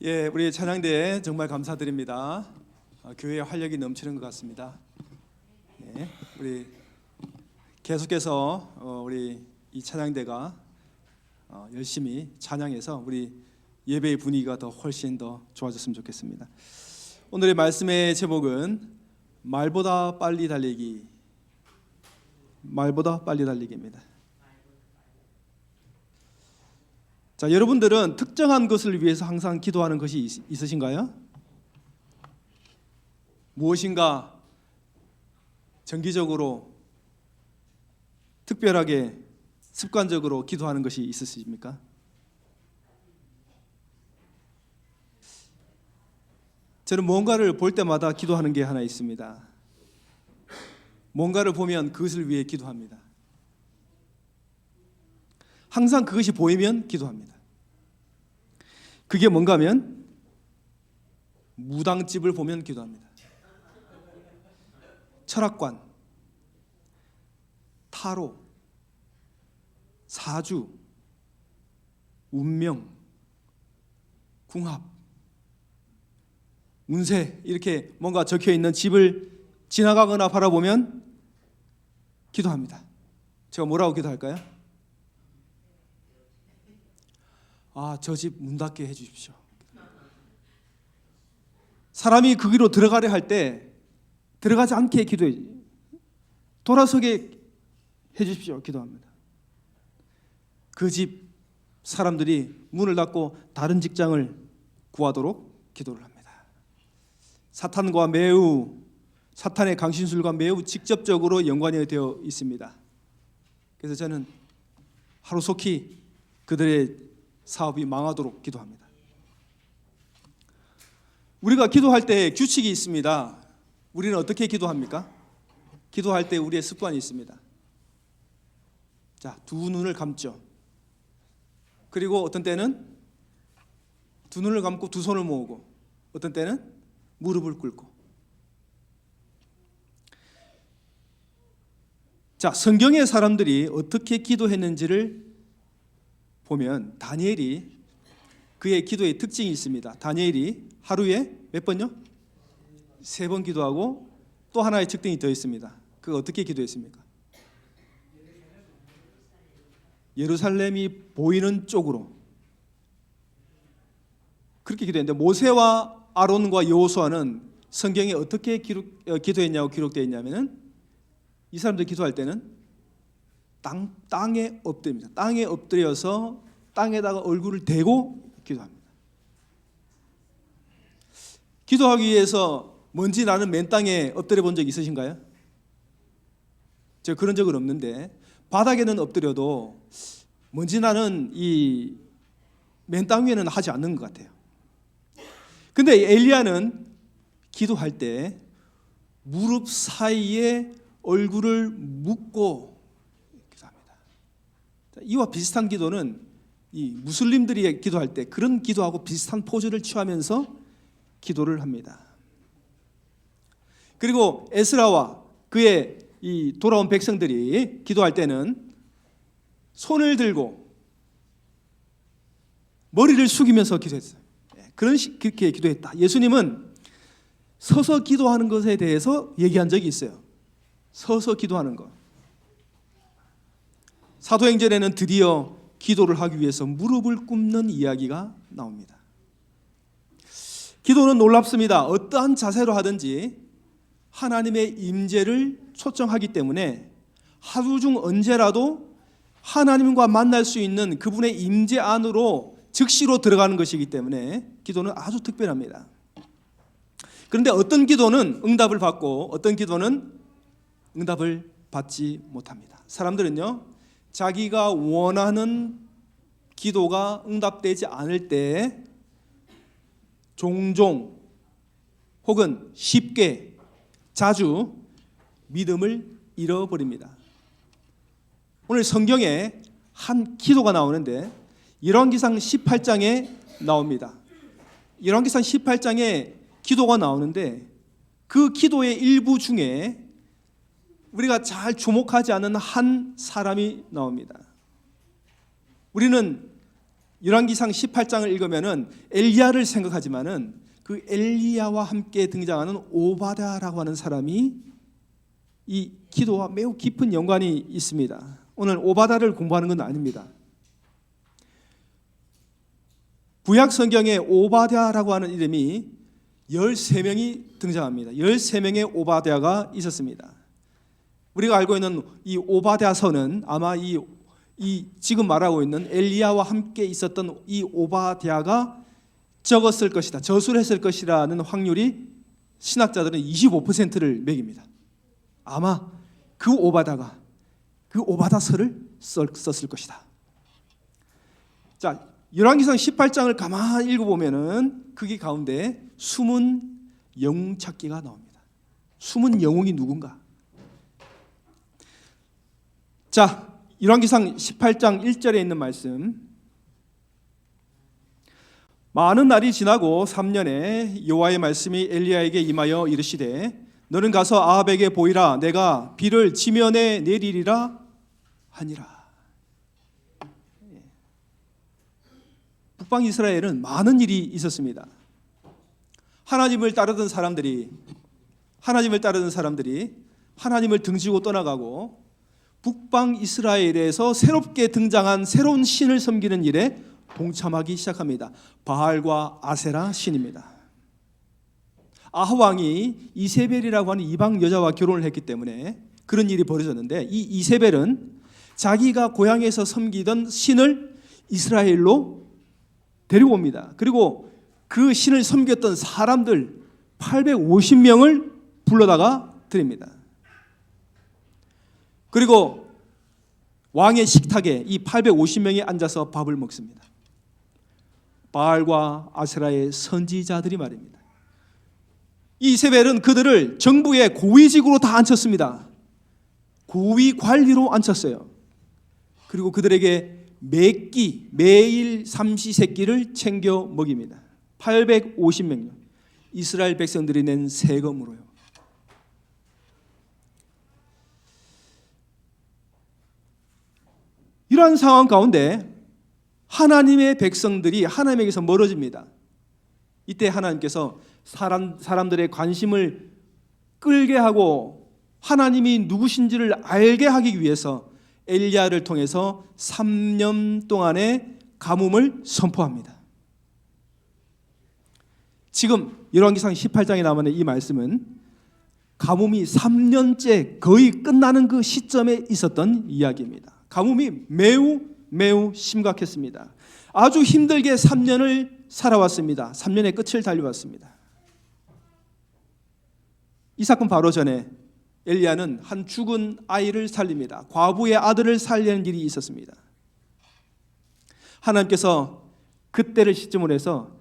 예, 우리 찬양대에 정말 감사드립니다. 교회에 활력이 넘치는 것 같습니다. 예, 우리 계속해서 우리 이 찬양대가 열심히 찬양해서 우리 예배의 분위기가 더 훨씬 더 좋아졌으면 좋겠습니다. 오늘의 말씀의 제목은 말보다 빨리 달리기. 말보다 빨리 달리기입니다. 자, 여러분들은 특정한 것을 위해서 항상 기도하는 것이 있으신가요? 무엇인가 정기적으로 특별하게 습관적으로 기도하는 것이 있으십니까? 저는 뭔가를 볼 때마다 기도하는 게 하나 있습니다. 뭔가를 보면 그것을 위해 기도합니다. 항상 그것이 보이면 기도합니다. 그게 뭔가 하면 무당집을 보면 기도합니다. 철학관, 타로, 사주, 운명, 궁합, 운세 이렇게 뭔가 적혀있는 집을 지나가거나 바라보면 기도합니다. 제가 뭐라고 기도할까요? 저 집 문 닫게 해주십시오. 사람이 그 길로 들어가려 할 때 들어가지 않게 기도해, 돌아서게 해주십시오. 기도합니다. 그 집 사람들이 문을 닫고 다른 직장을 구하도록 기도를 합니다. 사탄의 강신술과 매우 직접적으로 연관이 되어 있습니다. 그래서 저는 하루속히 그들의 사업이 망하도록 기도합니다. 우리가 기도할 때 규칙이 있습니다. 우리는 어떻게 기도합니까? 기도할 때 우리의 습관이 있습니다. 자, 두 눈을 감죠. 그리고 어떤 때는 두 눈을 감고 두 손을 모으고, 어떤 때는 무릎을 꿇고. 자, 성경의 사람들이 어떻게 기도했는지를 보면 다니엘이 그의 기도의 특징이 있습니다. 다니엘이 하루에 몇 번요? 3번 기도하고 또 하나의 특징이 더 있습니다. 그가 어떻게 기도했습니까? 예루살렘이 보이는 쪽으로 그렇게 기도했는데, 모세와 아론과 여호수아는 성경에 어떻게 기도했냐고 기록되어 있냐면은 이 사람들 기도할 때는 땅에 엎드립니다. 땅에 엎드려서 땅에다가 얼굴을 대고 기도합니다. 기도하기 위해서 먼지 나는 맨 땅에 엎드려 본 적 있으신가요? 제가 그런 적은 없는데, 바닥에는 엎드려도 먼지 나는 이 맨 땅 위에는 하지 않는 것 같아요. 근데 엘리야는 기도할 때 무릎 사이에 얼굴을 묻고 기도합니다. 이와 비슷한 기도는 이 무슬림들이 기도할 때 그런 기도하고 비슷한 포즈를 취하면서 기도를 합니다. 그리고 에스라와 그의 이 돌아온 백성들이 기도할 때는 손을 들고 머리를 숙이면서 기도했어요. 그렇게 기도했다. 예수님은 서서 기도하는 것에 대해서 얘기한 적이 있어요. 서서 기도하는 것. 사도행전에는 드디어 기도를 하기 위해서 무릎을 꿇는 이야기가 나옵니다. 기도는 놀랍습니다. 어떠한 자세로 하든지 하나님의 임재를 초청하기 때문에 하루 중 언제라도 하나님과 만날 수 있는 그분의 임재 안으로 즉시로 들어가는 것이기 때문에 기도는 아주 특별합니다. 그런데 어떤 기도는 응답을 받고 어떤 기도는 응답을 받지 못합니다. 사람들은요, 자기가 원하는 기도가 응답되지 않을 때 종종 혹은 쉽게 자주 믿음을 잃어버립니다. 오늘 성경에 한 기도가 나오는데 열왕기상 18장에 나옵니다. 열왕기상 18장에 기도가 나오는데 그 기도의 일부 중에 우리가 잘 주목하지 않는 한 사람이 나옵니다. 우리는 열왕기상 18장을 읽으면은 엘리야를 생각하지만은 그 엘리야와 함께 등장하는 오바댜라고 하는 사람이 이 기도와 매우 깊은 연관이 있습니다. 오늘 오바댜를 공부하는 건 아닙니다. 구약 성경에 오바댜라고 하는 이름이 13명이 등장합니다. 13명의 오바댜가 있었습니다. 우리가 알고 있는 이 오바댜서는 아마 이 지금 말하고 있는 엘리야와 함께 있었던 이 오바댜가 적었을 것이다, 저술을 했을 것이라는 확률이 신학자들은 25%를 매깁니다. 아마 그 오바댜가 그 오바댜서를 썼을 것이다. 자, 열왕기상 18장을 가만히 읽어보면은 거기 가운데 숨은 영웅 찾기가 나옵니다. 숨은 영웅이 누군가? 자, 열왕기상 18장 1절에 있는 말씀. 많은 날이 지나고 3년에 여호와의 말씀이 엘리야에게 임하여 이르시되 너는 가서 아합에게 보이라. 내가 비를 지면에 내리리라 하니라. 북방 이스라엘은 많은 일이 있었습니다. 하나님을 따르던 사람들이 하나님을 등지고 떠나가고 북방 이스라엘에서 새롭게 등장한 새로운 신을 섬기는 일에 동참하기 시작합니다. 바알과 아세라 신입니다. 아합 왕이 이세벨이라고 하는 이방 여자와 결혼을 했기 때문에 그런 일이 벌어졌는데, 이 이세벨은 자기가 고향에서 섬기던 신을 이스라엘로 데리고 옵니다. 그리고 그 신을 섬겼던 사람들 850명을 불러다가 드립니다. 그리고 왕의 식탁에 이 850명이 앉아서 밥을 먹습니다. 바알과 아세라의 선지자들이 말입니다. 이세벨은 그들을 정부의 고위직으로 다 앉혔습니다. 고위 관리로 앉혔어요. 그리고 그들에게 매끼, 매일 삼시세끼를 챙겨 먹입니다. 850명요. 이스라엘 백성들이 낸 세금으로요. 이러한 상황 가운데 하나님의 백성들이 하나님에게서 멀어집니다. 이때 하나님께서 사람들의 관심을 끌게 하고 하나님이 누구신지를 알게 하기 위해서 엘리야를 통해서 3년 동안의 가뭄을 선포합니다. 지금 열왕기상 18장에 나오는 이 말씀은 가뭄이 3년째 거의 끝나는 그 시점에 있었던 이야기입니다. 가뭄이 매우 심각했습니다. 아주 힘들게 3년을 살아왔습니다. 3년의 끝을 달려왔습니다. 이 사건 바로 전에 엘리야는 한 죽은 아이를 살립니다. 과부의 아들을 살리는 일이 있었습니다. 하나님께서 그때를 시점으로 해서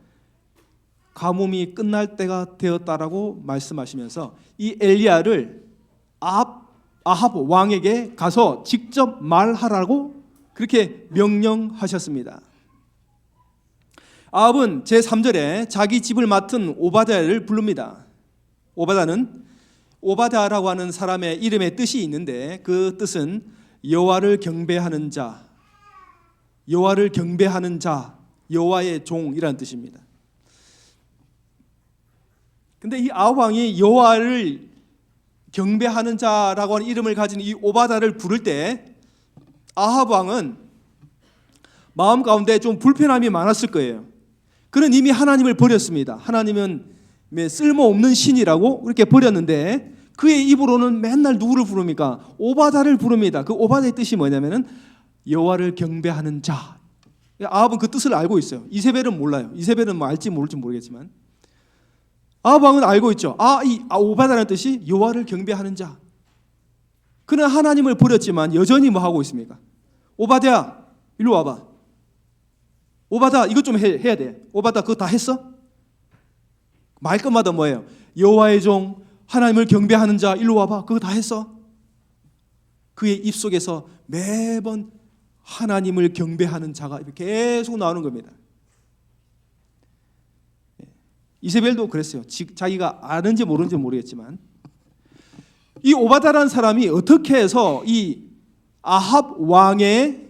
가뭄이 끝날 때가 되었다라고 말씀하시면서 이 엘리야를 아합 왕에게 가서 직접 말하라고 그렇게 명령하셨습니다. 아합은 제3절에 자기 집을 맡은 오바댜를 부릅니다. 오바댜라고 하는 사람의 이름의 뜻이 있는데 그 뜻은 여호와를 경배하는 자, 여호와를 경배하는 자, 여호와의 종이라는 뜻입니다. 근데 이 아합 왕이 여호와를 경배하는 자라고 하는 이름을 가진 이 오바댜를 부를 때 아합 왕은 마음 가운데 좀 불편함이 많았을 거예요. 그는 이미 하나님을 버렸습니다. 하나님은 쓸모없는 신이라고 그렇게 버렸는데 그의 입으로는 맨날 누구를 부릅니까? 오바댜를 부릅니다. 그 오바댜의 뜻이 뭐냐면은 여호와를 경배하는 자. 아합은 그 뜻을 알고 있어요. 이세벨은 몰라요. 이세벨은 뭐 알지 모를지 모르겠지만 아합 왕은 알고 있죠. 이 오바댜라는 뜻이 여호와를 경배하는 자. 그는 하나님을 버렸지만 여전히 뭐 하고 있습니까? 오바댜, 일로 와봐. 오바댜 이것 좀 해야 돼. 오바댜 그거 다 했어? 말 것마다 뭐예요? 여호와의 종, 하나님을 경배하는 자, 일로 와봐. 그거 다 했어? 그의 입속에서 매번 하나님을 경배하는 자가 계속 나오는 겁니다. 이세벨도 그랬어요. 자기가 아는지 모르는지 모르겠지만 이 오바댜라는 사람이 어떻게 해서 이 아합 왕의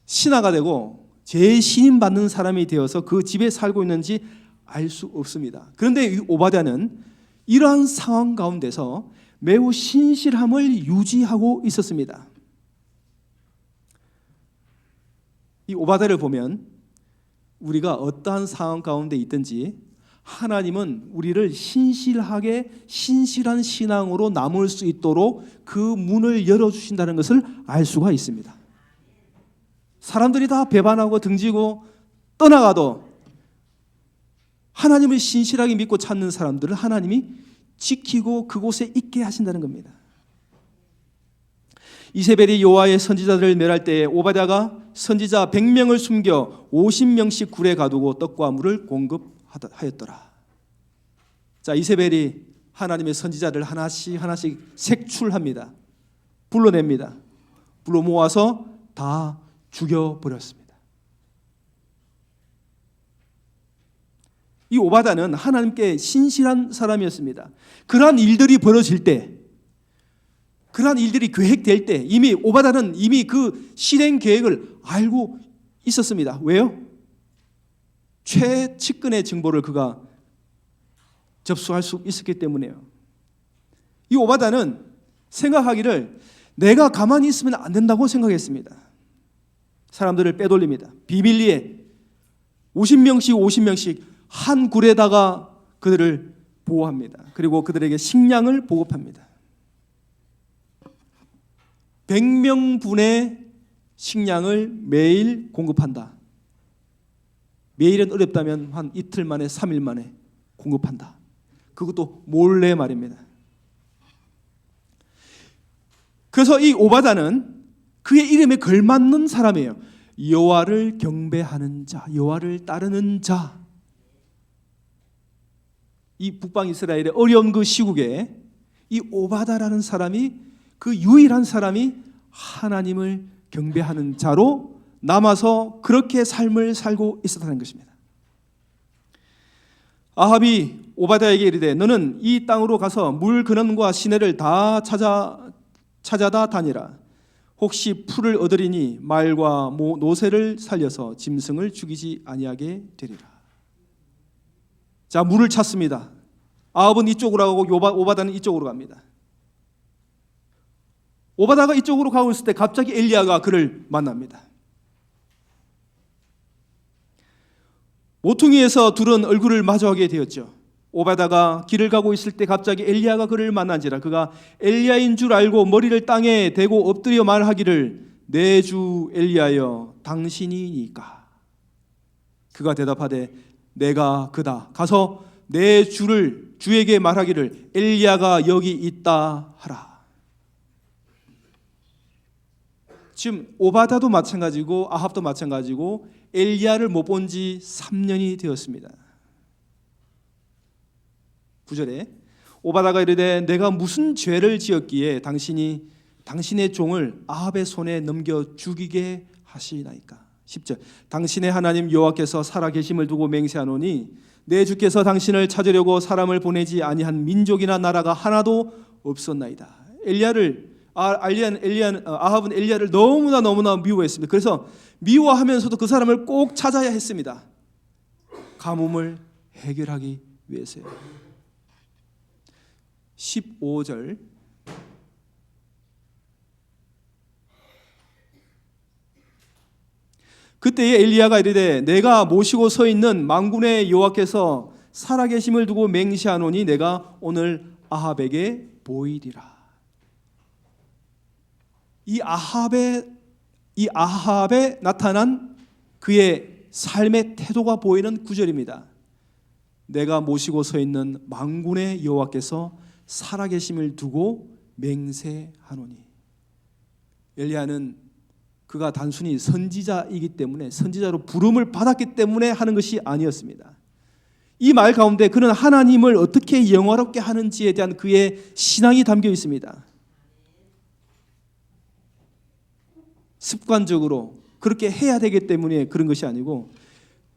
신하가 되고 재신임 받는 사람이 되어서 그 집에 살고 있는지 알 수 없습니다. 그런데 이 오바댜는 이러한 상황 가운데서 매우 신실함을 유지하고 있었습니다. 이 오바댜를 보면 우리가 어떠한 상황 가운데 있든지 하나님은 우리를 신실한 신앙으로 남을 수 있도록 그 문을 열어주신다는 것을 알 수가 있습니다. 사람들이 다 배반하고 등지고 떠나가도 하나님을 신실하게 믿고 찾는 사람들을 하나님이 지키고 그곳에 있게 하신다는 겁니다. 이세벨이 여호와의 선지자들을 멸할 때에 오바댜가 선지자 100명을 숨겨 50명씩 굴에 가두고 떡과 물을 공급하였더라. 자, 이세벨이 하나님의 선지자를 하나씩 색출합니다. 불러냅니다. 불러 모아서 다 죽여버렸습니다. 이 오바댜는 하나님께 신실한 사람이었습니다. 그러한 일들이 벌어질 때, 그러한 일들이 계획될 때 이미 오바댜는 이미 그 실행 계획을 알고 있었습니다. 왜요? 최측근의 정보를 그가 접수할 수 있었기 때문에요. 이 오바댜는 생각하기를 내가 가만히 있으면 안 된다고 생각했습니다. 사람들을 빼돌립니다. 비밀리에 50명씩 한 굴에다가 그들을 보호합니다. 그리고 그들에게 식량을 보급합니다. 100명분의 식량을 매일 공급한다. 매일은 어렵다면 한 이틀 만에 3일 만에 공급한다. 그것도 몰래 말입니다. 그래서 이 오바댜는 그의 이름에 걸맞는 사람이에요. 여호와를 경배하는 자, 여호와를 따르는 자. 이 북방 이스라엘의 어려운 그 시국에 이 오바댜라는 사람이 그 유일한 사람이 하나님을 경배하는 자로 남아서 그렇게 삶을 살고 있었다는 것입니다. 아합이 오바댜에게 이르되 너는 이 땅으로 가서 물 근원과 시내를 다 찾아다 다니라. 혹시 풀을 얻으리니 말과 노새를 살려서 짐승을 죽이지 아니하게 되리라. 자, 물을 찾습니다. 아합은 이쪽으로 가고 오바댜는 이쪽으로 갑니다. 오바댜가 이쪽으로 가고 있을 때 갑자기 엘리야가 그를 만납니다. 모퉁이에서 둘은 얼굴을 마주하게 되었죠. 오바댜가 길을 가고 있을 때 갑자기 엘리야가 그를 만난지라. 그가 엘리야인 줄 알고 머리를 땅에 대고 엎드려 말하기를 내 주 엘리야여 당신이니까. 그가 대답하되 내가 그다. 가서 내 주에게 말하기를 엘리야가 여기 있다 하라. 지금 오바댜도 마찬가지고 아합도 마찬가지고 엘리야를 못 본 지 3년이 되었습니다. 9절에 오바댜가 이르되 내가 무슨 죄를 지었기에 당신이 당신의 종을 아합의 손에 넘겨 죽이게 하시나이까. 10절 당신의 하나님 여호와께서 살아계심을 두고 맹세하노니 내 주께서 당신을 찾으려고 사람을 보내지 아니한 민족이나 나라가 하나도 없었나이다. 아합은 엘리야를 너무나 미워했습니다. 그래서 미워하면서도 그 사람을 꼭 찾아야 했습니다. 가뭄을 해결하기 위해서요. 15절 그때에 엘리야가 이르되 내가 모시고 서 있는 만군의 여호와께서 살아계심을 두고 맹세하노니 내가 오늘 아합에게 보이리라. 이 아합에 나타난 그의 삶의 태도가 보이는 구절입니다. 내가 모시고 서 있는 만군의 여호와께서 살아계심을 두고 맹세하노니. 엘리야는 그가 단순히 선지자이기 때문에 선지자로 부름을 받았기 때문에 하는 것이 아니었습니다. 이 말 가운데 그는 하나님을 어떻게 영화롭게 하는지에 대한 그의 신앙이 담겨 있습니다. 습관적으로 그렇게 해야 되기 때문에 그런 것이 아니고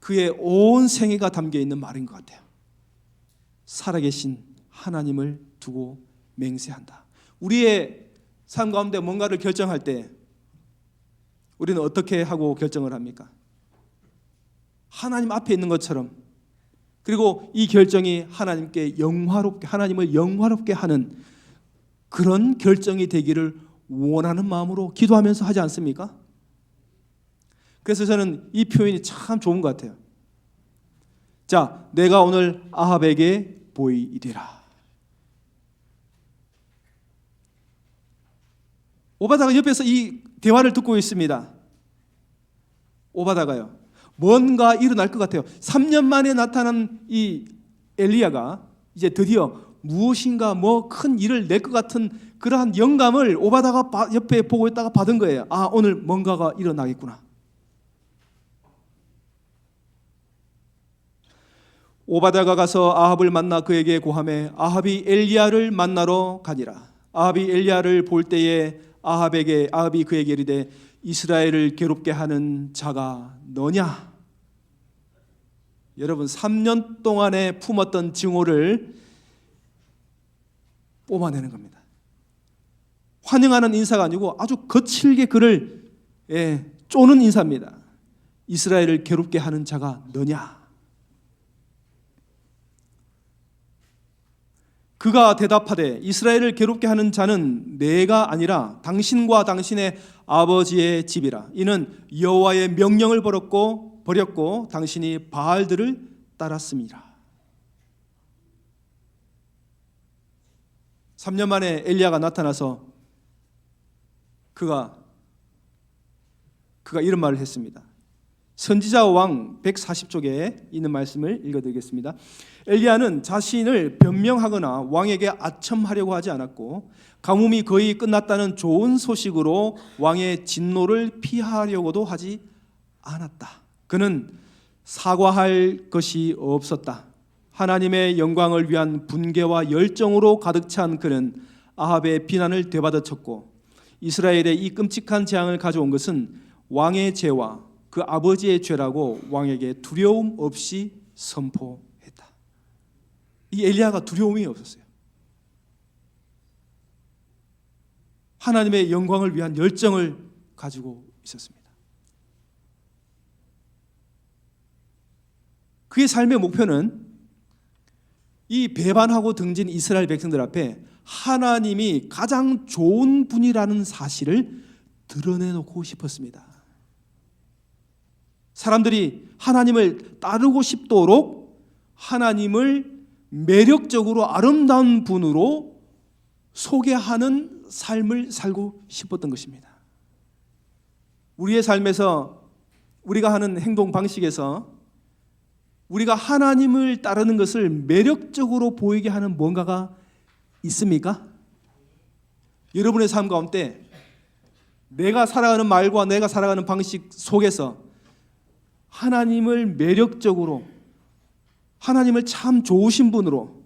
그의 온 생애가 담겨 있는 말인 것 같아요. 살아계신 하나님을 두고 맹세한다. 우리의 삶 가운데 뭔가를 결정할 때 우리는 어떻게 하고 결정을 합니까? 하나님 앞에 있는 것처럼, 그리고 이 결정이 하나님을 영화롭게 하는 그런 결정이 되기를 원하는 마음으로 기도하면서 하지 않습니까? 그래서 저는 이 표현이 참 좋은 것 같아요. 자, 내가 오늘 아합에게 보이리라. 오바다가 옆에서 이 대화를 듣고 있습니다. 오바다가요, 뭔가 일어날 것 같아요. 3년 만에 나타난 이 엘리야가 이제 드디어 무엇인가 큰 일을 낼 것 같은 그러한 영감을 오바다가 옆에 보고 있다가 받은 거예요. 아, 오늘 뭔가가 일어나겠구나. 오바다가 가서 아합을 만나 그에게 고하매 아합이 엘리야를 만나러 가니라. 아합이 엘리야를 볼 때에 아합이 그에게 이르되 이스라엘을 괴롭게 하는 자가 너냐? 여러분, 3년 동안에 품었던 증오를 뽑아내는 겁니다. 환영하는 인사가 아니고 아주 거칠게 그를 쪼는 인사입니다. 이스라엘을 괴롭게 하는 자가 너냐? 그가 대답하되 이스라엘을 괴롭게 하는 자는 내가 아니라 당신과 당신의 아버지의 집이라. 이는 여호와의 명령을 버렸고 당신이 바알들을 따랐습니다. 3년 만에 엘리야가 나타나서 그가 이런 말을 했습니다. 선지자 왕 140쪽에 있는 말씀을 읽어드리겠습니다. 엘리야는 자신을 변명하거나 왕에게 아첨하려고 하지 않았고 가뭄이 거의 끝났다는 좋은 소식으로 왕의 진노를 피하려고도 하지 않았다. 그는 사과할 것이 없었다. 하나님의 영광을 위한 분개와 열정으로 가득 찬 그는 아합의 비난을 되받아쳤고 이스라엘의 이 끔찍한 재앙을 가져온 것은 왕의 죄와 그 아버지의 죄라고 왕에게 두려움 없이 선포했다. 이 엘리야가 두려움이 없었어요. 하나님의 영광을 위한 열정을 가지고 있었습니다. 그의 삶의 목표는 이 배반하고 등진 이스라엘 백성들 앞에 하나님이 가장 좋은 분이라는 사실을 드러내놓고 싶었습니다. 사람들이 하나님을 따르고 싶도록 하나님을 매력적으로 아름다운 분으로 소개하는 삶을 살고 싶었던 것입니다. 우리의 삶에서 우리가 하는 행동 방식에서 우리가 하나님을 따르는 것을 매력적으로 보이게 하는 뭔가가 있습니까? 여러분의 삶 가운데 내가 살아가는 말과 내가 살아가는 방식 속에서 하나님을 매력적으로, 하나님을 참 좋으신 분으로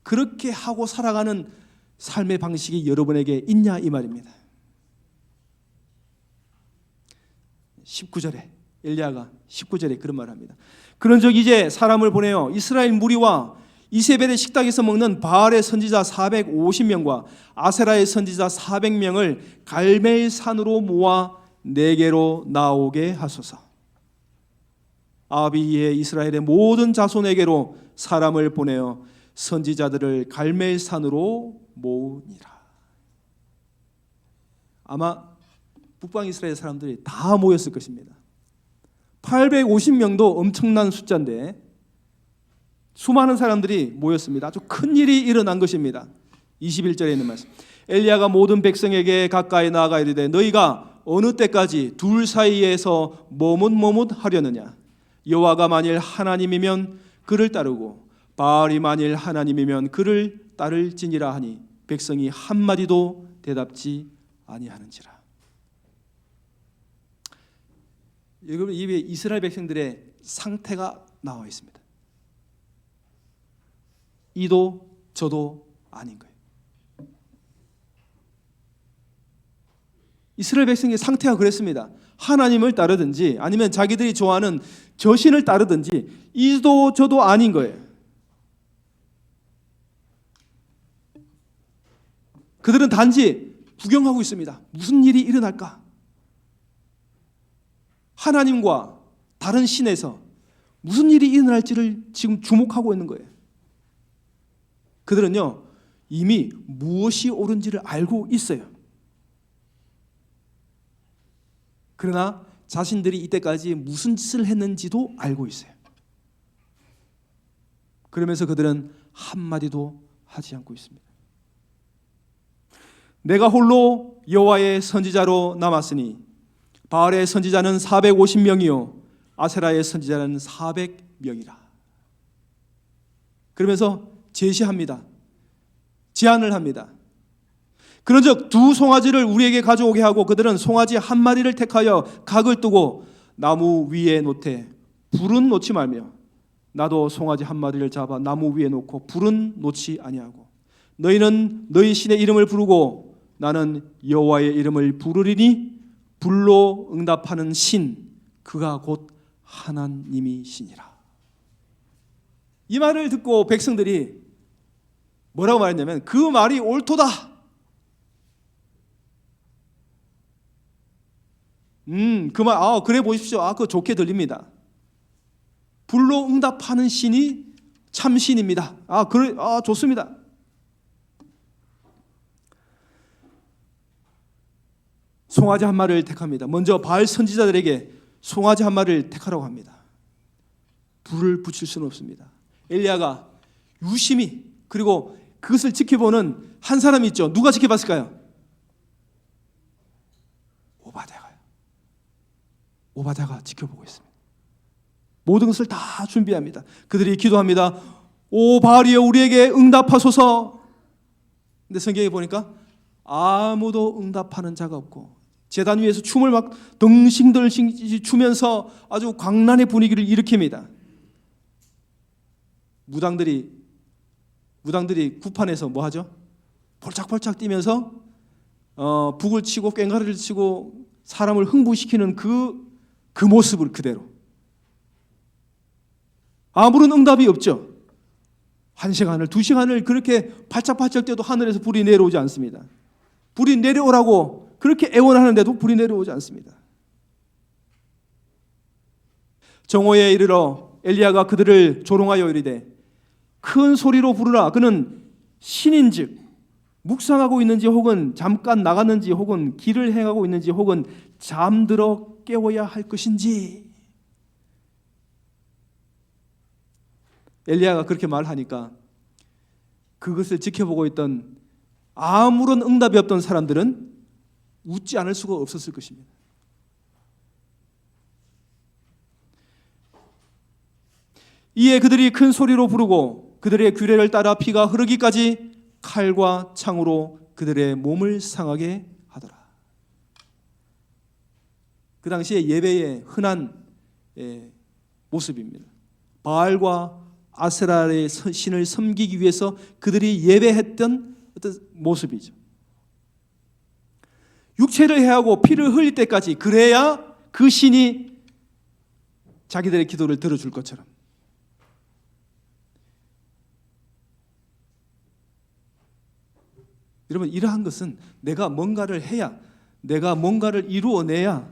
그렇게 하고 살아가는 삶의 방식이 여러분에게 있냐 이 말입니다. 19절에 엘리야가 19절에 그런 말을 합니다. 그런즉 이제 사람을 보내어 이스라엘 무리와 이세벨의 식탁에서 먹는 바알의 선지자 450명과 아세라의 선지자 400명을 갈멜산으로 모아 내게로 나오게 하소서. 아합이 이에 이스라엘의 모든 자손에게로 사람을 보내어 선지자들을 갈멜산으로 모으니라. 아마 북방 이스라엘 사람들이 다 모였을 것입니다. 850명도 엄청난 숫자인데 수많은 사람들이 모였습니다. 아주 큰 일이 일어난 것입니다. 21절에 있는 말씀. 엘리야가 모든 백성에게 가까이 나아가 이르되 너희가 어느 때까지 둘 사이에서 머뭇머뭇하려느냐. 여호와가 만일 하나님이면 그를 따르고 바알이 만일 하나님이면 그를 따를지니라 하니 백성이 한마디도 대답지 아니하는지라. 여러분, 이 이스라엘 백성들의 상태가 나와 있습니다. 이도 저도 아닌 거예요. 이스라엘 백성의 상태가 그랬습니다. 하나님을 따르든지 아니면 자기들이 좋아하는 저신을 따르든지 이도 저도 아닌 거예요. 그들은 단지 구경하고 있습니다. 무슨 일이 일어날까? 하나님과 다른 신에서 무슨 일이 일어날지를 지금 주목하고 있는 거예요. 그들은요, 이미 무엇이 옳은지를 알고 있어요. 그러나 자신들이 이때까지 무슨 짓을 했는지도 알고 있어요. 그러면서 그들은 한마디도 하지 않고 있습니다. 내가 홀로 여호와의 선지자로 남았으니 바알의 선지자는 450명이요 아세라의 선지자는 400명이라. 그러면서 제시합니다. 제안을 합니다. 그런즉 두 송아지를 우리에게 가져오게 하고 그들은 송아지 한 마리를 택하여 각을 뜨고 나무 위에 놓되 불은 놓지 말며 나도 송아지 한 마리를 잡아 나무 위에 놓고 불은 놓지 아니하고 너희는 너희 신의 이름을 부르고 나는 여호와의 이름을 부르리니 불로 응답하는 신 그가 곧 하나님이시니라. 이 말을 듣고 백성들이 뭐라고 말했냐면 그 말이 옳도다. 그 말, 그래 보십시오. 그거 좋게 들립니다. 불로 응답하는 신이 참 신입니다. 그래, 좋습니다. 송아지 한 마리를 택합니다. 먼저 바알 선지자들에게 송아지 한 마리를 택하라고 합니다. 불을 붙일 수는 없습니다. 엘리야가 유심히 그리고 그것을 지켜보는 한 사람이 있죠. 누가 지켜봤을까요? 오바댜가 지켜보고 있습니다. 모든 것을 다 준비합니다. 그들이 기도합니다. 오 바알이여 우리에게 응답하소서. 근데 성경에 보니까 아무도 응답하는 자가 없고 제단 위에서 춤을 막 덩싱덩싱 추면서 아주 광란의 분위기를 일으킵니다. 무당들이 구판에서 뭐 하죠? 폴짝폴짝 뛰면서 북을 치고 꽹과리를 치고 사람을 흥분시키는 그 모습을 그대로. 아무런 응답이 없죠. 1시간을 2시간을 그렇게 발짝발짝 뛰어도 하늘에서 불이 내려오지 않습니다. 불이 내려오라고 그렇게 애원하는데도 불이 내려오지 않습니다. 정오에 이르러 엘리야가 그들을 조롱하여 이르되 큰 소리로 부르라. 그는 신인즉 묵상하고 있는지 혹은 잠깐 나갔는지 혹은 길을 행하고 있는지 혹은 잠들어 깨워야 할 것인지. 엘리야가 그렇게 말하니까 그것을 지켜보고 있던 아무런 응답이 없던 사람들은 웃지 않을 수가 없었을 것입니다. 이에 그들이 큰 소리로 부르고 그들의 규례를 따라 피가 흐르기까지 칼과 창으로 그들의 몸을 상하게 하더라. 그 당시에 예배의 흔한 모습입니다. 바알과 아세라의 신을 섬기기 위해서 그들이 예배했던 어떤 모습이죠. 육체를 해하고 피를 흘릴 때까지 그래야 그 신이 자기들의 기도를 들어줄 것처럼. 여러분 이러한 것은 내가 뭔가를 해야 내가 뭔가를 이루어내야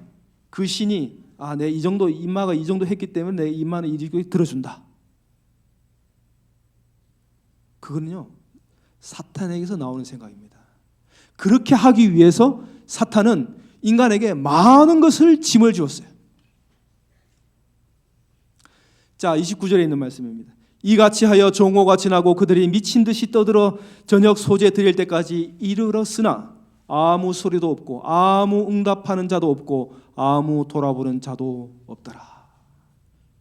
그 신이 내 이 정도 인마가 이 정도 했기 때문에 내 인마는 이렇게 들어준다. 그거는요 사탄에게서 나오는 생각입니다. 그렇게 하기 위해서 사탄은 인간에게 많은 것을 짐을 주었어요. 자 29절에 있는 말씀입니다. 이같이 하여 정오가 지나고 그들이 미친 듯이 떠들어 저녁 소재 드릴 때까지 이르렀으나 아무 소리도 없고 아무 응답하는 자도 없고 아무 돌아보는 자도 없더라.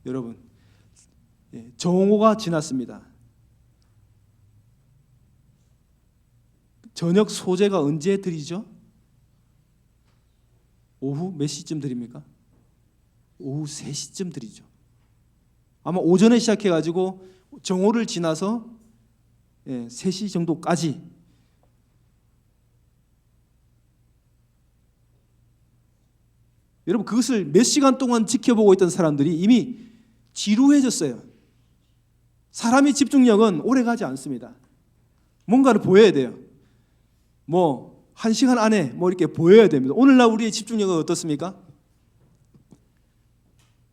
여러분 정오가 지났습니다. 저녁 소재가 언제 드리죠? 오후 몇 시쯤 드립니까? 오후 3시쯤 드리죠. 아마 오전에 시작해가지고 정오를 지나서 3시 정도까지. 여러분 그것을 몇 시간 동안 지켜보고 있던 사람들이 이미 지루해졌어요. 사람의 집중력은 오래가지 않습니다. 뭔가를 보여야 돼요. 1시간 안에 이렇게 보여야 됩니다. 오늘날 우리의 집중력은 어떻습니까?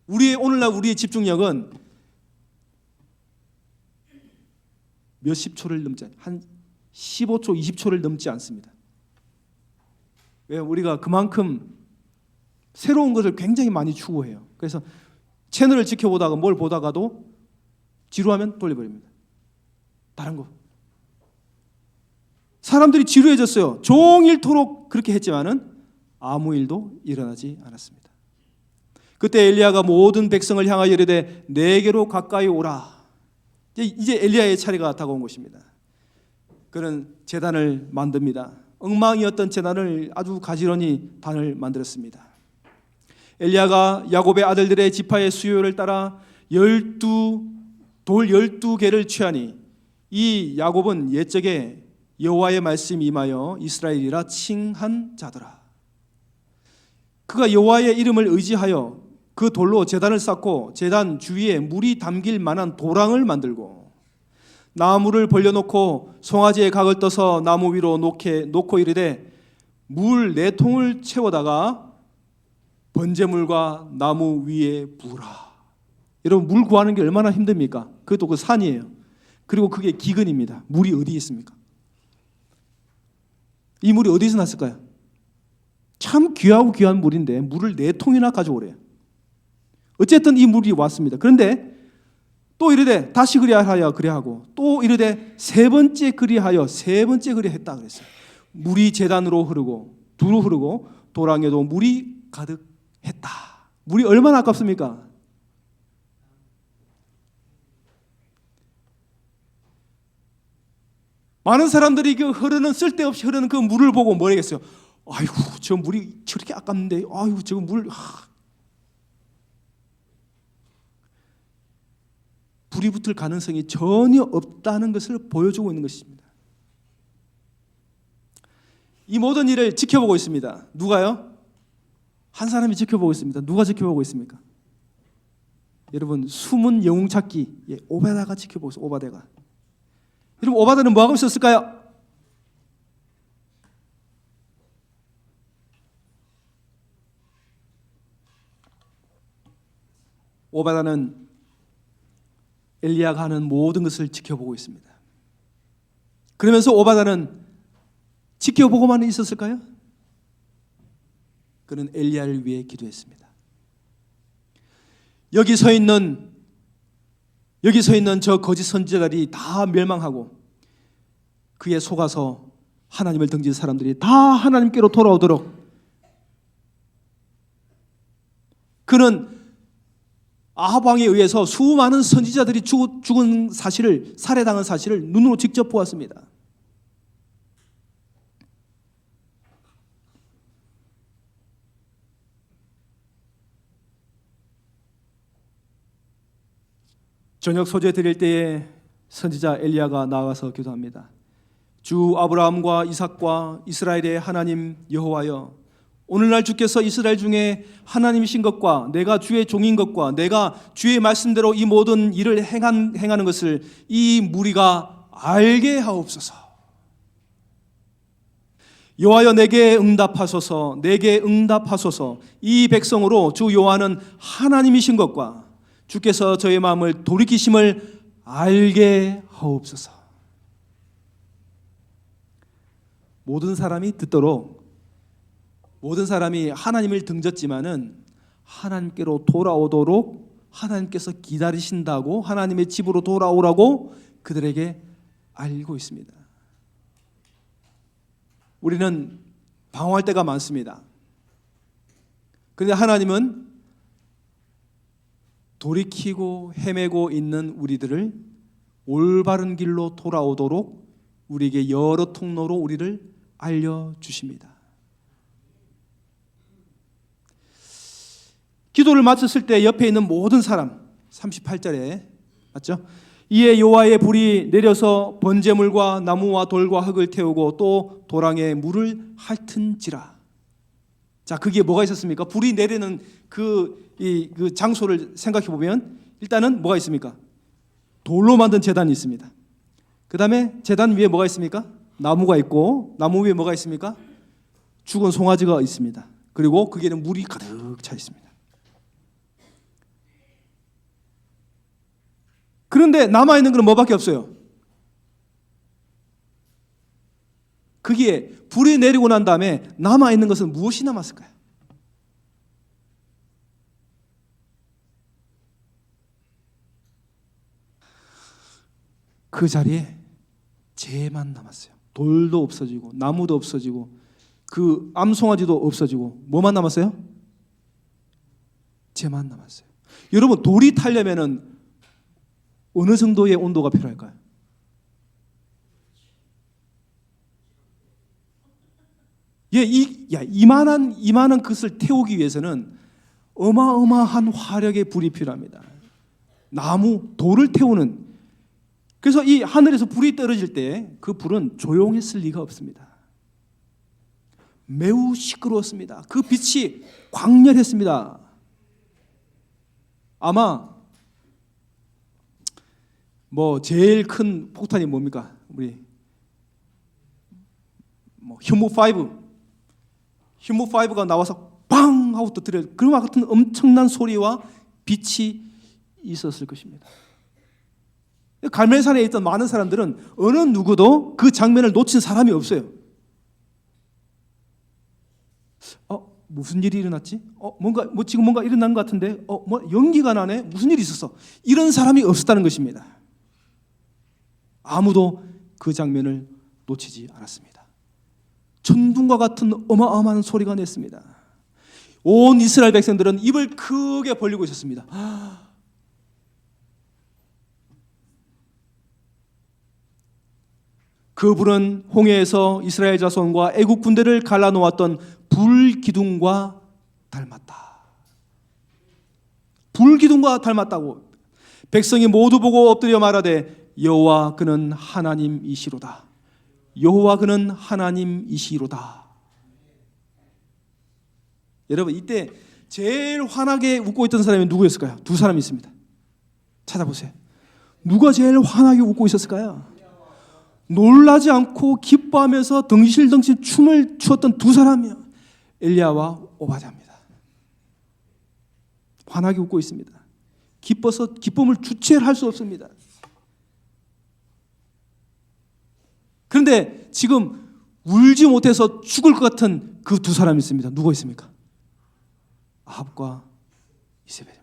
오늘날 우리의 집중력은 몇십 초를 넘지 한 15초, 20초를 넘지 않습니다. 왜? 우리가 그만큼 새로운 것을 굉장히 많이 추구해요. 그래서 채널을 지켜보다가 뭘 보다가도 지루하면 돌려버립니다. 다른 거. 사람들이 지루해졌어요. 종일토록 그렇게 했지만은 아무 일도 일어나지 않았습니다. 그때 엘리야가 모든 백성을 향하여 이르되 내게로 가까이 오라. 이제 엘리야의 차례가 다가온 것입니다. 그는 제단을 만듭니다. 엉망이었던 제단을 아주 가지런히 단을 만들었습니다. 엘리야가 야곱의 아들들의 지파의 수요를 따라 돌 12개를 취하니 이 야곱은 옛적에 여호와의 말씀이 임하여 이스라엘이라 칭한 자더라. 그가 여호와의 이름을 의지하여 그 돌로 제단을 쌓고 제단 주위에 물이 담길 만한 도랑을 만들고 나무를 벌려놓고 송아지의 각을 떠서 나무 위로 놓고 이르되 물 4통을 채워다가 번제물과 나무 위에 부으라. 여러분, 물 구하는 게 얼마나 힘듭니까? 그것도 그 산이에요. 그리고 그게 기근입니다. 물이 어디 있습니까? 이 물이 어디서 났을까요? 참 귀하고 귀한 물인데 물을 4통이나 가져오래요. 어쨌든 이 물이 왔습니다. 그런데 또 이르되 다시 그리하여 그리하고 또 이르되 세 번째 그리하여 했다 그랬어요. 물이 제단으로 흐르고 두루 흐르고 도랑에도 물이 가득했다. 물이 얼마나 아깝습니까? 많은 사람들이 그 쓸데없이 흐르는 그 물을 보고 뭐라겠어요? 아이고, 저 물이 저렇게 아깝는데, 아이고, 저거 물. 불이 붙을 가능성이 전혀 없다는 것을 보여주고 있는 것입니다. 이 모든 일을 지켜보고 있습니다. 누가요? 한 사람이 지켜보고 있습니다. 누가 지켜보고 있습니까? 여러분, 숨은 영웅 찾기, 오바다가 지켜보고 있어요. 오바다가. 여러분, 오바다는 뭐하고 있었을까요? 오바다는 엘리야가 하는 모든 것을 지켜보고 있습니다. 그러면서 오바다는 지켜보고만 있었을까요? 그는 엘리야를 위해 기도했습니다. 여기 서 있는 저 거짓 선지자들이 다 멸망하고 그에 속아서 하나님을 등진 사람들이 다 하나님께로 돌아오도록 그는 아합 왕에 의해서 수많은 선지자들이 죽은 사실을, 살해당한 사실을 눈으로 직접 보았습니다. 저녁 소재 드릴 때에 선지자 엘리야가 나와서 기도합니다. 주 아브라함과 이삭과 이스라엘의 하나님 여호와여, 오늘날 주께서 이스라엘 중에 하나님이신 것과 내가 주의 종인 것과 내가 주의 말씀대로 이 모든 일을 행하는 것을 이 무리가 알게 하옵소서. 여호와여, 내게 응답하소서. 이 백성으로 주 여호와는 하나님이신 것과 주께서 저의 마음을 돌이키심을 알게 하옵소서. 모든 사람이 듣도록, 모든 사람이 하나님을 등졌지만은 하나님께로 돌아오도록 하나님께서 기다리신다고, 하나님의 집으로 돌아오라고 그들에게 알고 있습니다. 우리는 방황할 때가 많습니다. 그런데 하나님은 돌이키고 헤매고 있는 우리들을 올바른 길로 돌아오도록 우리에게 여러 통로로 우리를 알려주십니다. 기도를 마쳤을 때 옆에 있는 모든 사람, 38절에 맞죠? 이에 여호와의 불이 내려서 번제물과 나무와 돌과 흙을 태우고 또 도랑에 물을 핥은지라. 자, 그게 뭐가 있었습니까? 불이 내리는 그 장소를 생각해 보면 일단은 뭐가 있습니까? 돌로 만든 제단이 있습니다. 그 다음에 제단 위에 뭐가 있습니까? 나무가 있고, 나무 위에 뭐가 있습니까? 죽은 송아지가 있습니다. 그리고 거기에는 물이 가득 차 있습니다. 그런데 남아있는 건 뭐밖에 없어요? 거기에 불이 내리고 난 다음에 남아있는 것은 무엇이 남았을까요? 그 자리에 재만 남았어요. 돌도 없어지고 나무도 없어지고 그 암송아지도 없어지고 뭐만 남았어요? 재만 남았어요. 여러분, 돌이 타려면은 어느 정도의 온도가 필요할까요? 예, 이만한 것을 태우기 위해서는 어마어마한 화력의 불이 필요합니다. 나무, 돌을 태우는. 그래서 이 하늘에서 불이 떨어질 때 그 불은 조용했을 리가 없습니다. 매우 시끄러웠습니다. 그 빛이 광렬했습니다. 아마 제일 큰 폭탄이 뭡니까? 우리 휴무5가 나와서 빵 하고 터뜨려 그와 같은 엄청난 소리와 빛이 있었을 것입니다. 갈멜산에 있던 많은 사람들은 어느 누구도 그 장면을 놓친 사람이 없어요. 무슨 일이 일어났지? 지금 뭔가 일어난 것 같은데? 연기가 나네? 무슨 일이 있었어? 이런 사람이 없었다는 것입니다. 아무도 그 장면을 놓치지 않았습니다. 천둥과 같은 어마어마한 소리가 냈습니다. 온 이스라엘 백성들은 입을 크게 벌리고 있었습니다. 그 불은 홍해에서 이스라엘 자손과 애국 군대를 갈라놓았던 불기둥과 닮았다. 불기둥과 닮았다고. 백성이 모두 보고 엎드려 말하되 여호와 그는 하나님이시로다. 여호와 그는 하나님이시로다. 여러분, 이때 제일 환하게 웃고 있던 사람이 누구였을까요? 두 사람이 있습니다. 찾아보세요. 누가 제일 환하게 웃고 있었을까요? 놀라지 않고 기뻐하면서 덩실덩실 춤을 추었던 두 사람이요. 엘리야와 오바댜입니다. 환하게 웃고 있습니다. 기뻐서 기쁨을 주체를 할 수 없습니다. 그런데 지금 울지 못해서 죽을 것 같은 그 두 사람이 있습니다. 누가 있습니까? 아합과 이세벨입니다.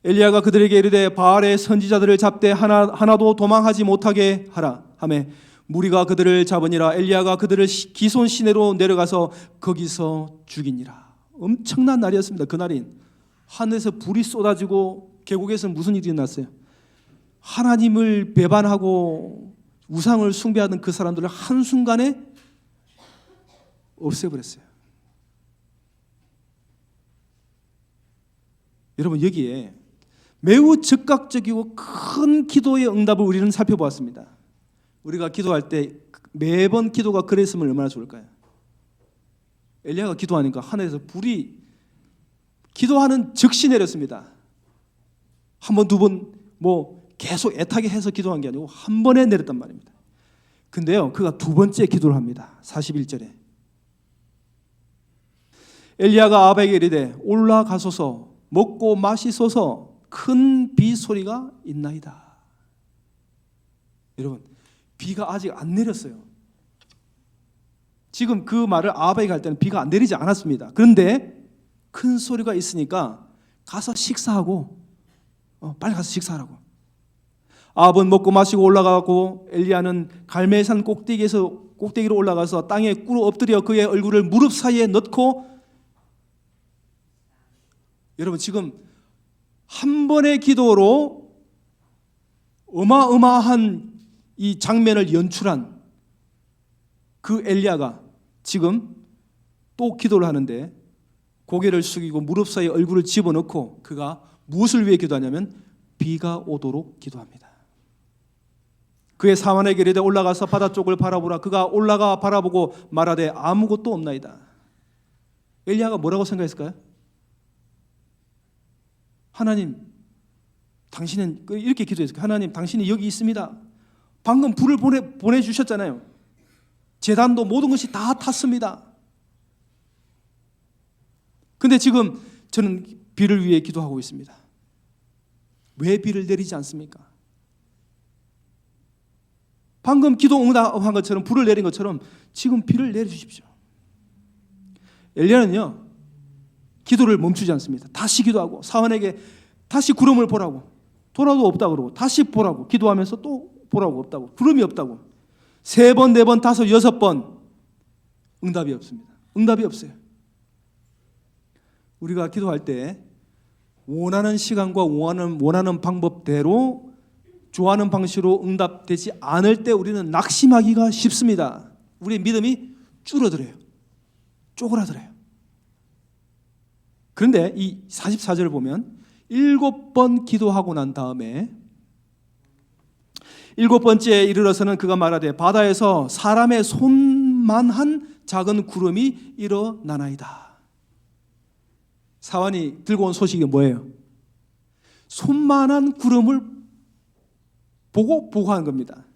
엘리야가 그들에게 이르되 바알의 선지자들을 잡되 하나도 도망하지 못하게 하라 하매 무리가 그들을 잡으니라. 엘리야가 그들을 기손 시내로 내려가서 거기서 죽이니라. 엄청난 날이었습니다. 그날인 하늘에서 불이 쏟아지고 계곡에서 무슨 일이 일어났어요? 하나님을 배반하고 우상을 숭배하던 그 사람들을 한순간에 없애버렸어요. 여러분, 여기에 매우 즉각적이고 큰 기도의 응답을 우리는 살펴보았습니다. 우리가 기도할 때 매번 기도가 그랬으면 얼마나 좋을까요? 엘리야가 기도하니까 하늘에서 불이 기도하는 즉시 내렸습니다. 한 번, 두 번 계속 애타게 해서 기도한 게 아니고 한 번에 내렸단 말입니다. 근데요, 그가 두 번째 기도를 합니다. 41절에 엘리야가 아합에게 이르되 올라가소서 먹고 마시소서 큰 비 소리가 있나이다. 여러분, 비가 아직 안 내렸어요. 지금 그 말을 아합에게 할 때는 비가 안 내리지 않았습니다. 그런데 큰 소리가 있으니까 가서 식사하고 빨리 가서 식사하라고. 아합은 먹고 마시고 올라가고 엘리야는 갈멜산 꼭대기로 올라가서 땅에 꿇어 엎드려 그의 얼굴을 무릎 사이에 넣고. 여러분, 지금 한 번의 기도로 어마어마한 이 장면을 연출한 그 엘리야가 지금 또 기도를 하는데 고개를 숙이고 무릎 사이에 얼굴을 집어넣고 그가 무엇을 위해 기도하냐면 비가 오도록 기도합니다. 그의 사환에게 이르되 올라가서 바다 쪽을 바라보라. 그가 올라가 바라보고 말하되 아무것도 없나이다. 엘리야가 뭐라고 생각했을까요? 하나님, 당신은 이렇게 기도했어요. 하나님, 당신이 여기 있습니다. 방금 불을 보내주셨잖아요. 제단도 모든 것이 다 탔습니다. 근데 지금 저는 비를 위해 기도하고 있습니다. 왜 비를 내리지 않습니까? 방금 기도 응답한 것처럼 불을 내린 것처럼 지금 비를 내려주십시오. 엘리야는요 기도를 멈추지 않습니다. 다시 기도하고 사원에게 다시 구름을 보라고, 돌아도 없다고 그러고 다시 보라고, 기도하면서 또 보라고, 없다고, 구름이 없다고 3번, 4번, 5, 6번 응답이 없습니다. 응답이 없어요. 우리가 기도할 때 원하는 시간과 원하는 방법대로 좋아하는 방식으로 응답되지 않을 때 우리는 낙심하기가 쉽습니다. 우리의 믿음이 줄어들어요. 쪼그라들어요. 그런데 이 44절을 보면 7번 기도하고 난 다음에 7번째에 이르러서는 그가 말하되 바다에서 사람의 손만한 작은 구름이 일어나나이다. 사환이 들고 온 소식이 뭐예요? 손만한 구름을 보고 보고한 겁니다.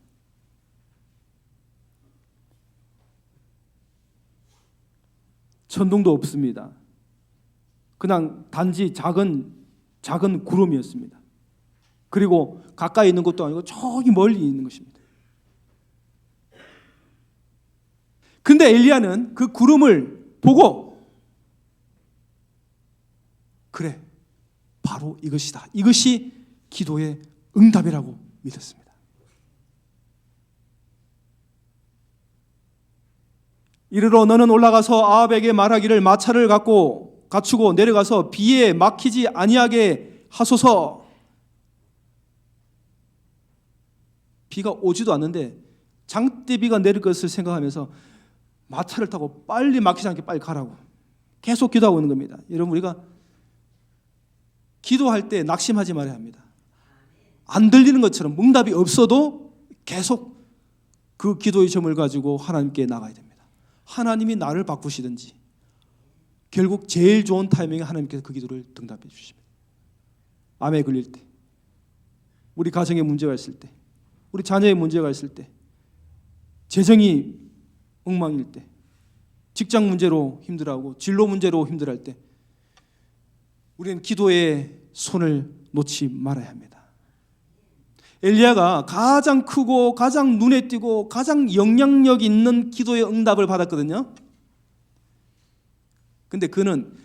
천둥도 없습니다. 그냥 단지 작은 구름이었습니다. 그리고 가까이 있는 것도 아니고 저기 멀리 있는 것입니다. 근데 엘리야는 그 구름을 보고 그래, 바로 이것이다. 이것이 기도의 응답이라고 믿었습니다. 이르러 너는 올라가서 아합에게 말하기를 마차를 갖추고 내려가서 비에 막히지 아니하게 하소서. 비가 오지도 않는데 장대비가 내릴 것을 생각하면서 마차를 타고 빨리 막히지 않게 빨리 가라고 계속 기도하고 있는 겁니다. 여러분, 우리가 기도할 때 낙심하지 말아야 합니다. 안 들리는 것처럼 응답이 없어도 계속 그 기도의 점을 가지고 하나님께 나가야 됩니다. 하나님이 나를 바꾸시든지 결국 제일 좋은 타이밍에 하나님께서 그 기도를 응답해 주십니다. 암에 걸릴 때, 우리 가정에 문제가 있을 때, 우리 자녀의 문제가 있을 때, 재정이 엉망일 때, 직장 문제로 힘들어하고 진로 문제로 힘들어할 때 우리는 기도의 손을 놓지 말아야 합니다. 엘리야가 가장 크고 가장 눈에 띄고 가장 영향력 있는 기도의 응답을 받았거든요. 근데 그는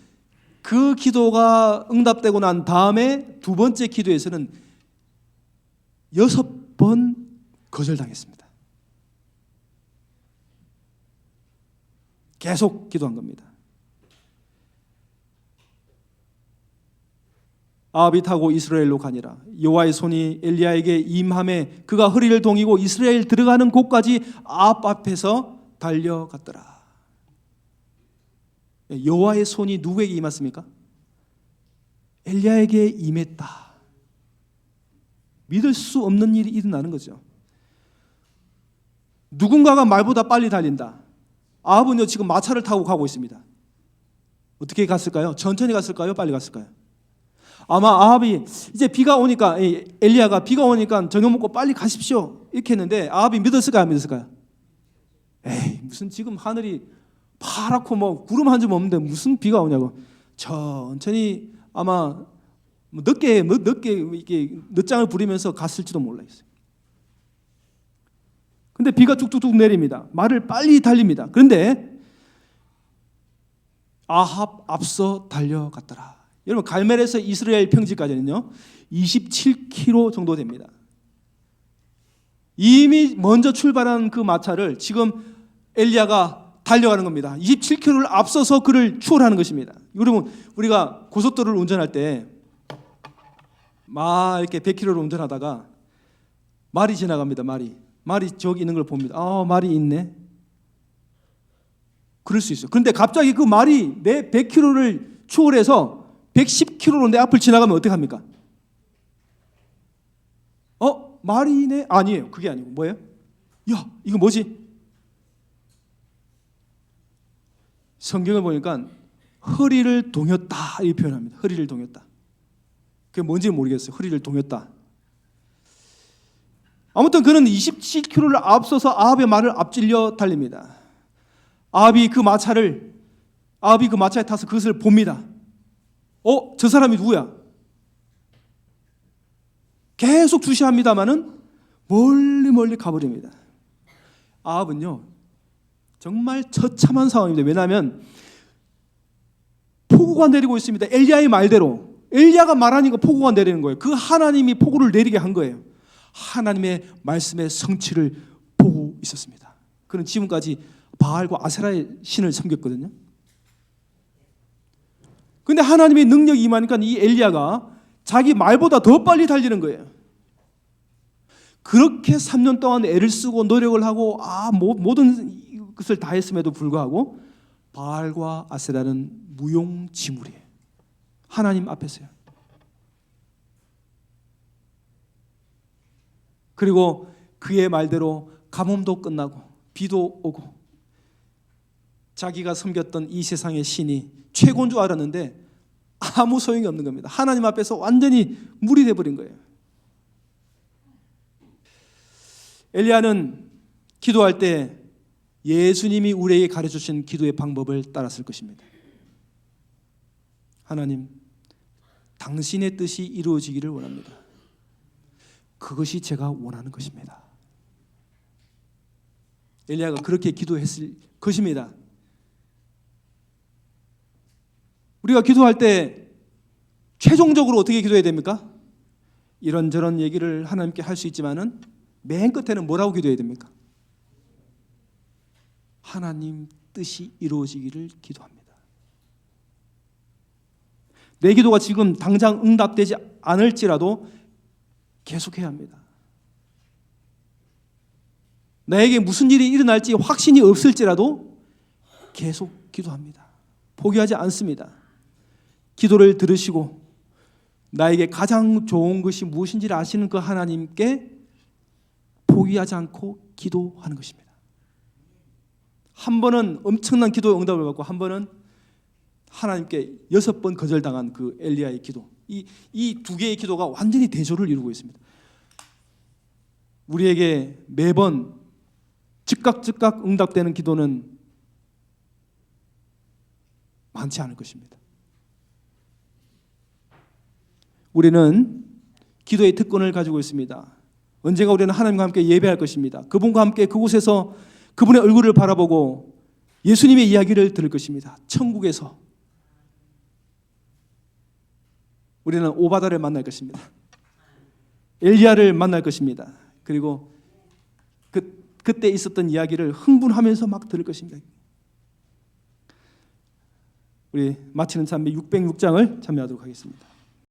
그 기도가 응답되고 난 다음에 두 번째 기도에서는 6번 거절당했습니다. 계속 기도한 겁니다. 아합이 타고 이스라엘로 가니라. 여호와의 손이 엘리야에게 임함에 그가 허리를 동이고 이스라엘 들어가는 곳까지 아합 앞에서 달려갔더라. 여호와의 손이 누구에게 임했습니까? 엘리야에게 임했다. 믿을 수 없는 일이 일어나는 거죠. 누군가가 말보다 빨리 달린다. 아합은요 지금 마차를 타고 가고 있습니다. 어떻게 갔을까요? 천천히 갔을까요? 빨리 갔을까요? 아마 아합이 이제 비가 오니까, 엘리야가 비가 오니까 저녁 먹고 빨리 가십시오 이렇게 했는데 아합이 믿었을까요? 안 믿었을까요? 에이, 무슨 지금 하늘이 파랗고 뭐 구름 한 점 없는데 무슨 비가 오냐고. 천천히 아마 늦게 이렇게 늦장을 부리면서 갔을지도 몰라요. 근데 비가 뚝뚝뚝 내립니다. 말을 빨리 달립니다. 그런데 아합 앞서 달려갔더라. 여러분, 갈멜에서 이스라엘 평지까지는요 27km 정도 됩니다. 이미 먼저 출발한 그 마차를 지금 엘리야가 달려가는 겁니다. 27km를 앞서서 그를 추월하는 것입니다. 여러분, 우리가 고속도로를 운전할 때 막 이렇게 100km를 운전하다가 말이 지나갑니다. 말이 저기 있는 걸 봅니다. 말이 있네. 그럴 수 있어요. 그런데 갑자기 그 말이 내 100km를 추월해서 110km로 내 앞을 지나가면 어떻게 합니까? 말이네? 아니에요. 그게 아니고 뭐예요? 야, 이거 뭐지? 성경을 보니까 허리를 동였다 이 표현합니다. 허리를 동였다. 그게 뭔지 모르겠어요. 허리를 동였다. 아무튼 그는 27km를 앞서서 아합의 말을 앞질려 달립니다. 아합이 그 마차에 타서 그것을 봅니다. 저 사람이 누구야? 계속 주시합니다마는 멀리 가버립니다. 아합은요 정말 처참한 상황입니다. 왜냐하면 폭우가 내리고 있습니다. 엘리야의 말대로 엘리야가 말하니까 폭우가 내리는 거예요. 그 하나님이 폭우를 내리게 한 거예요. 하나님의 말씀의 성취를 보고 있었습니다. 그는 지금까지 바알과 아세라의 신을 섬겼거든요. 근데 하나님의 능력이 임하니까 이 엘리야가 자기 말보다 더 빨리 달리는 거예요. 그렇게 3년 동안 애를 쓰고 노력을 하고 모든 것을 다 했음에도 불구하고 바알과 아세라는 무용지물이에요. 하나님 앞에서요. 그리고 그의 말대로 가뭄도 끝나고 비도 오고 자기가 섬겼던 이 세상의 신이 최고인 줄 알았는데 아무 소용이 없는 겁니다. 하나님 앞에서 완전히 물이 돼버린 거예요. 엘리야는 기도할 때 예수님이 우리에게 가르쳐주신 기도의 방법을 따랐을 것입니다. 하나님, 당신의 뜻이 이루어지기를 원합니다. 그것이 제가 원하는 것입니다. 엘리야가 그렇게 기도했을 것입니다. 우리가 기도할 때 최종적으로 어떻게 기도해야 됩니까? 이런저런 얘기를 하나님께 할 수 있지만은 맨 끝에는 뭐라고 기도해야 됩니까? 하나님 뜻이 이루어지기를 기도합니다. 내 기도가 지금 당장 응답되지 않을지라도 계속해야 합니다. 나에게 무슨 일이 일어날지 확신이 없을지라도 계속 기도합니다. 포기하지 않습니다. 기도를 들으시고 나에게 가장 좋은 것이 무엇인지를 아시는 그 하나님께 포기하지 않고 기도하는 것입니다. 한 번은 엄청난 기도의 응답을 받고 한 번은 하나님께 6번 거절당한 그 엘리야의 기도, 이 두 개의 기도가 완전히 대조를 이루고 있습니다. 우리에게 매번 즉각 응답되는 기도는 많지 않을 것입니다. 우리는 기도의 특권을 가지고 있습니다. 언젠가 우리는 하나님과 함께 예배할 것입니다. 그분과 함께 그곳에서 그분의 얼굴을 바라보고 예수님의 이야기를 들을 것입니다. 천국에서 우리는 오바다를 만날 것입니다. 엘리야를 만날 것입니다. 그리고 그때 있었던 이야기를 흥분하면서 막 들을 것입니다. 우리 마치는 찬미 606장을 참여하도록 하겠습니다.